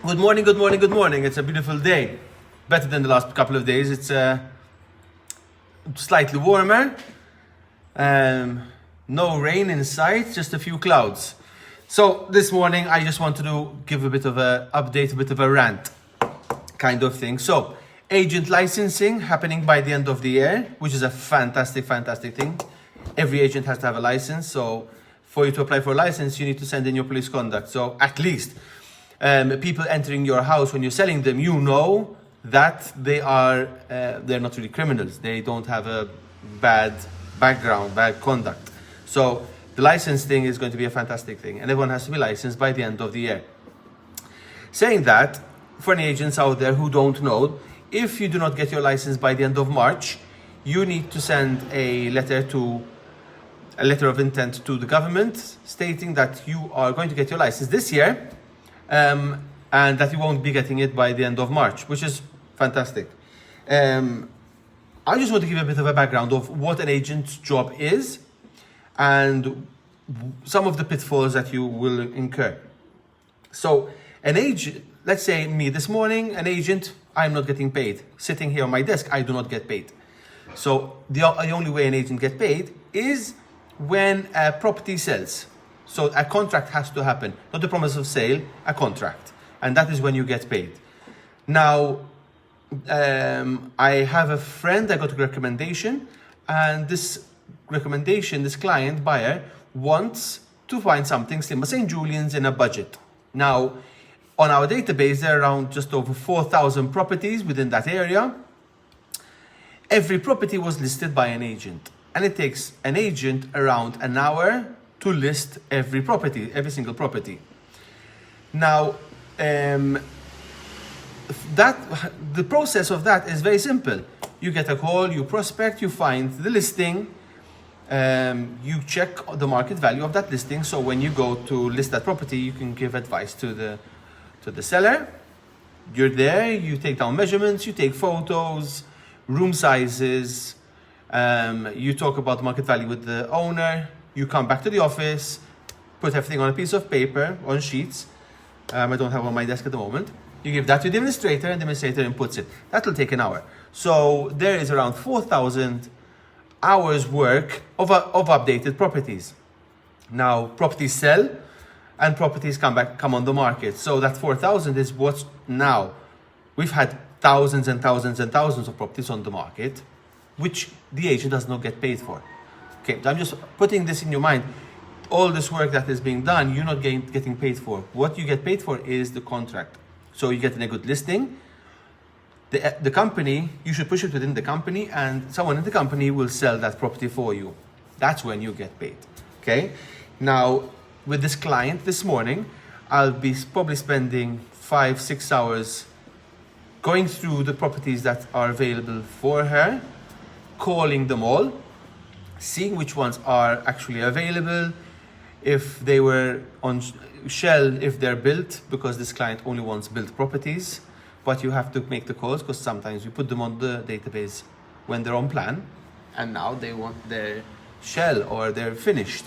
Good morning, good morning, good morning. It's a beautiful day. Better than the last couple of days. It's slightly warmer. No rain in sight, just a few clouds. So this morning I just wanted to give a bit of an update, a bit of a rant kind of thing. So agent licensing happening by the end of the year, which is a fantastic thing. Every agent has to have a license. So for you to apply for a license, you need to send in your police conduct. So at least people entering your house when you're selling them, you know that they're not really criminals. They don't have a bad background, bad conduct. So the license thing is going to be a fantastic thing, and everyone has to be licensed by the end of the year. Saying that, for any agents out there who don't know, if you do not get your license by the end of March, you need to send a letter of intent to the government stating that you are going to get your license this year, and that you won't be getting it by the end of March, which is fantastic. I just want to give a bit of a background of what an agent's job is and some of the pitfalls that you will incur. So an agent, let's say me this morning, an agent, I'm not getting paid. Sitting here on my desk, I do not get paid. So the only way an agent gets paid is when a property sells. So a contract has to happen, not a promise of sale, a contract. And that is when you get paid. Now, I have a friend, I got a recommendation, and this recommendation, this client buyer wants to find something similar, St. Julian's in a budget. Now, on our database, there are around just over 4,000 properties within that area. Every property was listed by an agent, and it takes an agent around an hour to list every single property. Now, the process of that is very simple. You get a call, you prospect, you find the listing, you check the market value of that listing. So when you go to list that property, you can give advice to the seller. You're there, you take down measurements, you take photos, room sizes, you talk about the market value with the owner. You come back to the office, put everything on a piece of paper, on sheets. I don't have on my desk at the moment. You give that to the administrator, and the administrator inputs it. That will take an hour. So there is around 4,000 hours work of updated properties. Now, properties sell, and properties come on the market. So that 4,000 is what's now. We've had thousands and thousands and thousands of properties on the market, which the agent does not get paid for. Okay, so I'm just putting this in your mind. All this work that is being done, you're not getting paid for. What you get paid for is the contract. So you get a good listing. The company, you should push it within the company, and someone in the company will sell that property for you. That's when you get paid. Okay? Now, with this client this morning, I'll be probably spending 5-6 hours going through the properties that are available for her, calling them all, seeing which ones are actually available, if they were on shell, if they're built, because this client only wants built properties. But you have to make the calls because sometimes you put them on the database when they're on plan, and now they want their shell or they're finished.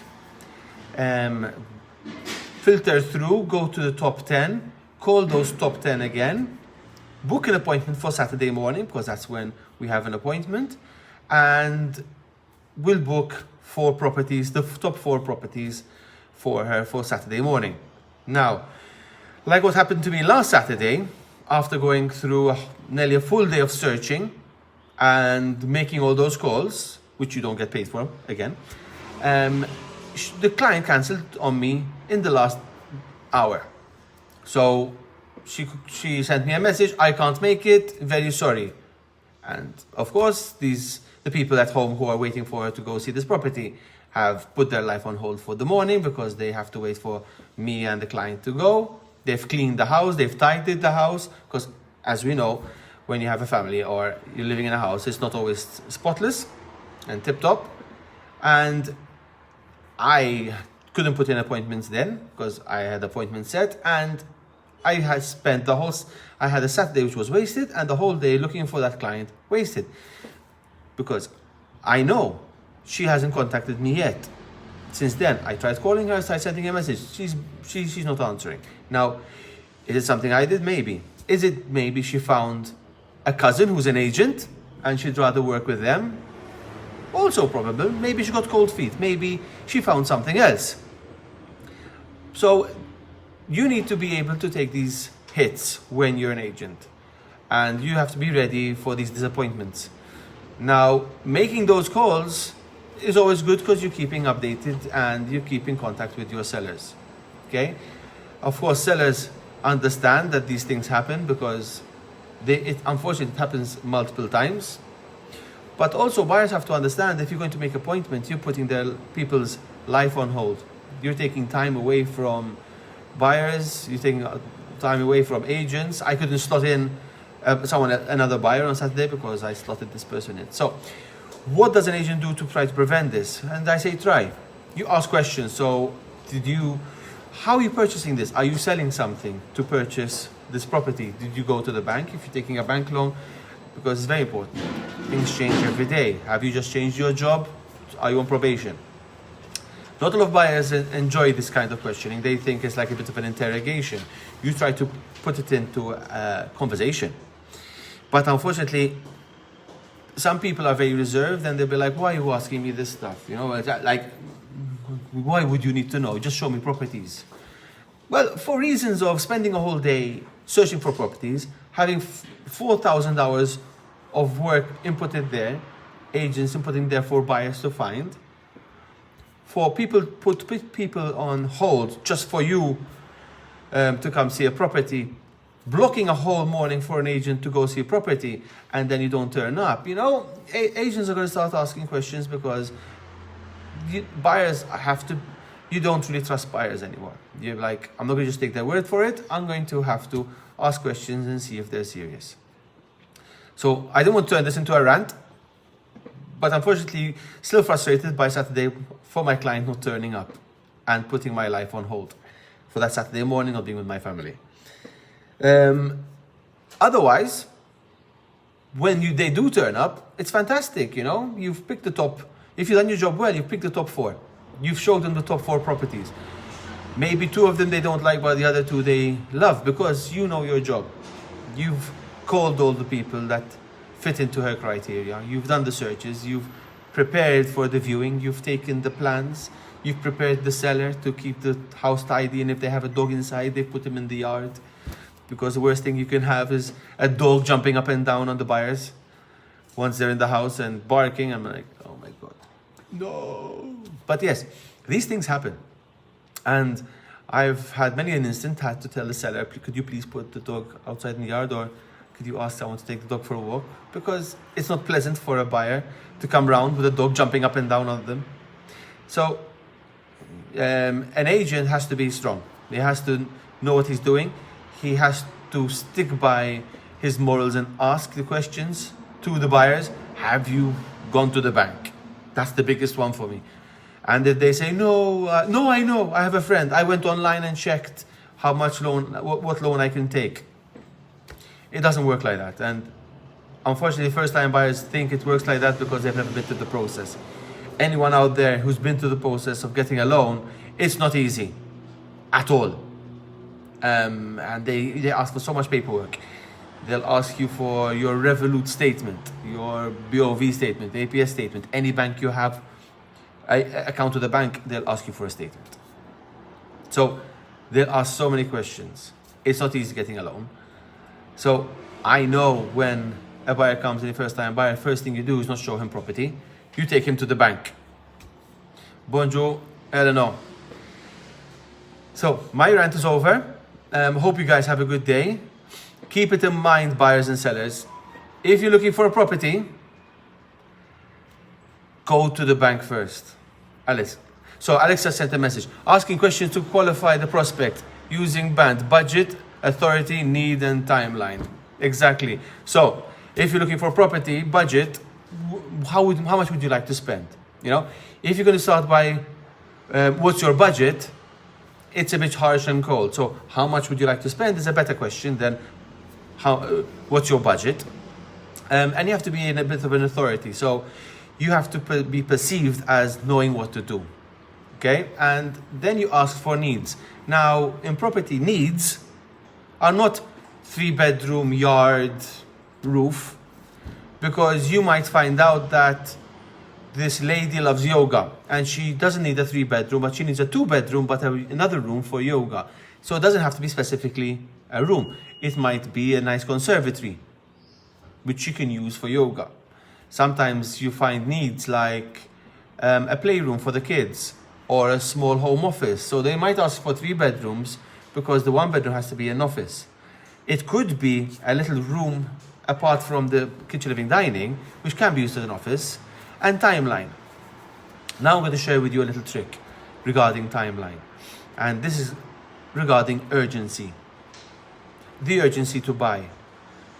Filter through, go to the top 10, call those top 10 again, book an appointment for Saturday morning because that's when we have an appointment, and we'll book 4 properties, the top 4 properties for her for Saturday morning. Now, like what happened to me last Saturday, after going through nearly a full day of searching and making all those calls, which you don't get paid for again, the client cancelled on me in the last hour. So she sent me a message, I can't make it, very sorry. And of course, the people at home who are waiting for her to go see this property have put their life on hold for the morning because they have to wait for me and the client to go. They've cleaned the house, they've tidied the house, because as we know, when you have a family or you're living in a house, it's not always spotless and tip-top. And I couldn't put in appointments then because I had appointments set, and I had I had a Saturday which was wasted, and the whole day looking for that client wasted. Because I know she hasn't contacted me yet. Since then, I tried calling her, started sending a message. She's not answering. Now, Is it something I did? Maybe. Is it maybe she found a cousin who's an agent and she'd rather work with them? Also probable. Maybe she got cold feet. Maybe she found something else. So you need to be able to take these hits when you're an agent. And you have to be ready for these disappointments. Now, making those calls is always good because you're keeping updated and you keep in contact with your sellers. Okay? Of course, sellers understand that these things happen because unfortunately it happens multiple times. But also buyers have to understand if you're going to make appointments, you're putting their people's life on hold. You're taking time away from buyers, you're taking time away from agents. I couldn't slot in another buyer on Saturday because I slotted this person in. So what does an agent do to try to prevent this? And I say try. You ask questions. So how are you purchasing this? Are you selling something to purchase this property? Did you go to the bank if you're taking a bank loan? Because it's very important. Things change every day. Have you just changed your job? Are you on probation? Not a lot of buyers enjoy this kind of questioning. They think it's like a bit of an interrogation. You try to put it into a conversation. But unfortunately, some people are very reserved and they'll be like, why are you asking me this stuff? You know, like, why would you need to know? Just show me properties. Well, for reasons of spending a whole day searching for properties, having 4,000 hours of work inputted there, agents inputting there for buyers to find, for people put people on hold just for you to come see a property, blocking a whole morning for an agent to go see a property, and then you don't turn up. You know, agents are going to start asking questions because buyers have to. You don't really trust buyers anymore. You're like, I'm not going to just take their word for it. I'm going to have to ask questions and see if they're serious. So I don't want to turn this into a rant, but unfortunately, still frustrated by Saturday for my client not turning up and putting my life on hold for that Saturday morning, not being with my family. Otherwise, when they do turn up, it's fantastic. You know, you've picked the top. If you've done your job well, you've picked the top 4. You've showed them the top 4 properties. Maybe 2 of them they don't like, but the other 2 they love because you know your job. You've called all the people that fit into her criteria. You've done the searches. You've prepared for the viewing. You've taken the plans. You've prepared the seller to keep the house tidy. And if they have a dog inside, they put him in the yard. Because the worst thing you can have is a dog jumping up and down on the buyers once they're in the house and barking. I'm like, oh my God, no. But yes, these things happen. And I've had many an instant had to tell the seller, could you please put the dog outside in the yard, or could you ask someone to take the dog for a walk? Because it's not pleasant for a buyer to come round with a dog jumping up and down on them. So an agent has to be strong. He has to know what he's doing. He has to stick by his morals and ask the questions to the buyers. Have you gone to the bank? That's the biggest one for me. And if they say, no, I know, I have a friend. I went online and checked how much loan, what loan I can take. It doesn't work like that. And unfortunately, first-time buyers think it works like that because they've never been through the process. Anyone out there who's been through the process of getting a loan, it's not easy at all. And they ask for so much paperwork. They'll ask you for your Revolut statement, your BOV statement, APS statement, any bank you have account with the bank, they'll ask you for a statement. So they'll ask so many questions. It's not easy getting a loan. So I know when a buyer comes in, a first-time buyer, first thing you do is not show him property. You take him to the bank. Bonjour, Eleanor. So my rant is over. Hope you guys have a good day. Keep it in mind, buyers and sellers. If you're looking for a property, go to the bank first. Alex. So Alex has sent a message asking questions to qualify the prospect using band, budget, authority, need, and timeline. Exactly. So if you're looking for a property, budget, how much would you like to spend? You know, if you're going to start by what's your budget, it's a bit harsh and cold. So how much would you like to spend is a better question than what's your budget? And you have to be in a bit of an authority. So you have to be perceived as knowing what to do. Okay? And then you ask for needs. Now, in property, needs are not 3-bedroom yard roof, because you might find out that this lady loves yoga and she doesn't need a 3-bedroom, but she needs a 2-bedroom, but another room for yoga. So it doesn't have to be specifically a room. It might be a nice conservatory, which you can use for yoga. Sometimes you find needs like a playroom for the kids or a small home office. So they might ask for 3 bedrooms because the 1-bedroom has to be an office. It could be a little room apart from the kitchen, living, dining, which can be used as an office. And timeline. Now I'm going to share with you a little trick regarding timeline. And this is regarding urgency. The urgency to buy.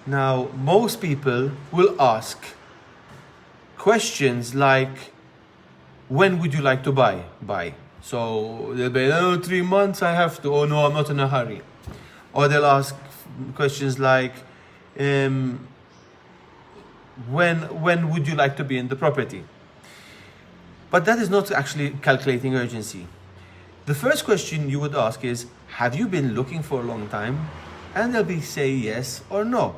Now, most people will ask questions like, when would you like to buy? So they'll be, 3 months I have to. Oh no, I'm not in a hurry. Or they'll ask questions like, when would you like to be in the property? But that is not actually calculating urgency. The first question you would ask is, have you been looking for a long time? And they'll be say yes or no.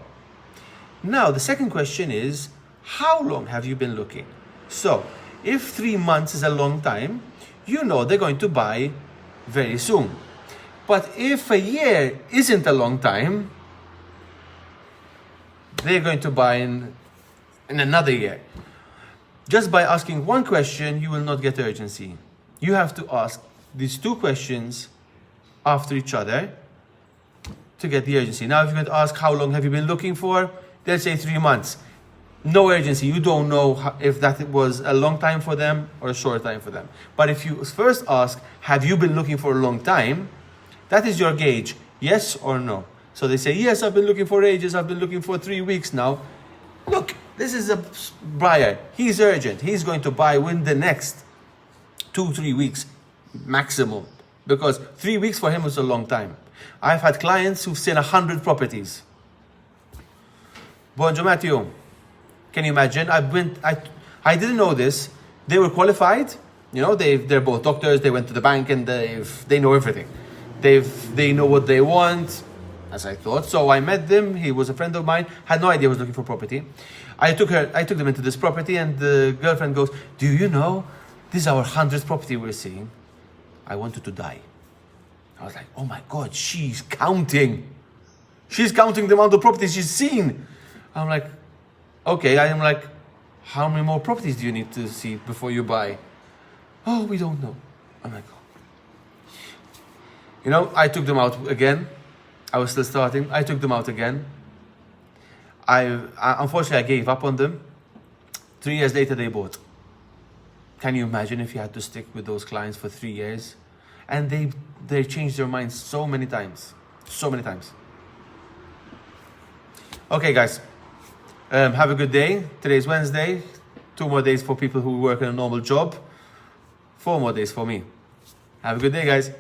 Now, the second question is, how long have you been looking? So, if 3 months is a long time, you know they're going to buy very soon. But if a year isn't a long time, they're going to buy in another year. Just by asking one question, you will not get urgency. You have to ask these 2 questions after each other to get the urgency. Now, if you're going to ask, how long have you been looking for? They'll say 3 months. No urgency. You don't know if that was a long time for them or a short time for them. But if you first ask, have you been looking for a long time? That is your gauge, yes or no. So they say, yes, I've been looking for ages. I've been looking for 3 weeks now. Look, this is a buyer. He's urgent. He's going to buy within the next 2-3 weeks maximum, because 3 weeks for him was a long time. I've had clients who've seen 100 properties. Bonjour, Matthew. Can you imagine? I didn't know this. They were qualified. You know, they're both doctors. They went to the bank and they know everything. They know what they want, as I thought. So I met them. He was a friend of mine. Had no idea I was looking for property. I took them into this property, and the girlfriend goes, do you know, this is our 100th property we're seeing. I wanted to die. I was like, oh my God, she's counting. She's counting the amount of properties she's seen. I'm like, okay. I am like, how many more properties do you need to see before you buy? Oh, we don't know. I'm like, oh. You know, I took them out again. I was still starting. I took them out again. Unfortunately, I gave up on them. 3 years later, they bought. Can you imagine if you had to stick with those clients for 3 years? And they changed their minds so many times. So many times. Okay, guys. Have a good day. Today's Wednesday. 2 more days for people who work in a normal job. 4 more days for me. Have a good day, guys.